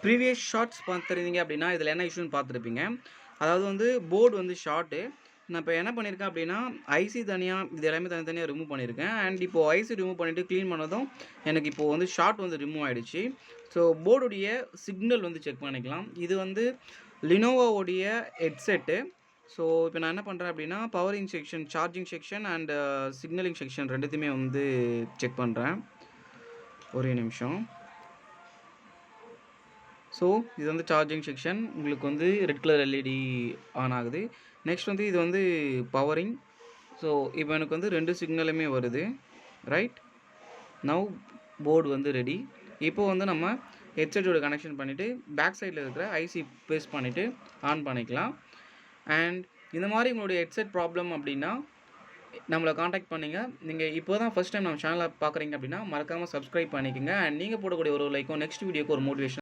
Previous shorts பார்த்துருந்தீங்க அப்படின்னா, இதில என்ன இஷ்யூன்னு பார்த்துருப்பீங்க. அதாவது வந்து போர்டு வந்து ஷார்ட்டு. நான் இப்ப என்ன பண்ணியிருக்கேன் அப்படின்னா, ஐசி தனியா இது எல்லாமே தனித்தனியா ரிமூவ் பண்ணியிருக்கேன். அண்ட் இப்போ ஐசி ரிமூவ் பண்ணிட்டு கிளீன் பண்ணதும், எனக்கு இப்போ வந்து ஷார்ட் வந்து ரிமூவ் ஆயிடுச்சு. ஸோ போர்டுடைய சிக்னல் வந்து செக் பண்ணிக்கலாம். இது வந்து லினோவோவுடைய ஹெட்செட்டு. ஸோ இப்போ நான் என்ன பண்ணுறேன் அப்படின்னா, powering section, charging section and signalling section 2த்தையுமே வந்து செக் பண்ணுறேன். ஒரே நிமிஷம். ஸோ இது வந்து சார்ஜிங் செக்ஷன். உங்களுக்கு வந்து ரெட் கலர் எல்இடி ஆன் ஆகுது. நெக்ஸ்ட் வந்து இது வந்து பவரிங். ஸோ இப்போ எனக்கு வந்து 2 சிக்னலுமே வருது. ரைட். நவ் போர்டு வந்து ரெடி. இப்போ வந்து நம்ம ஹெட்செட்டோட கனெக்ஷன் பண்ணிவிட்டு பேக் சைடில் இருக்கிற ஐசி பேஸ்ட் பண்ணிவிட்டு ஆன் பண்ணிக்கலாம். அண்ட் இந்த மாதிரி உங்களுடைய ஹெட்செட் ப்ராப்ளம் அப்படின்னா நம்மளை காண்டாக்ட் பண்ணுங்க. நீங்கள் இப்போ தான் ஃபஸ்ட் டைம் நம்ம சேனலை பார்க்குறீங்க அப்படின்னா மறக்காமல் சப்ஸ்கிரைப் பண்ணிக்கோங்க. அண்ட் நீங்கள் போடக்கூடிய ஒரு லைக்கும் நெக்ஸ்ட் வீடியோக்கு ஒரு மோட்டிவேஷன்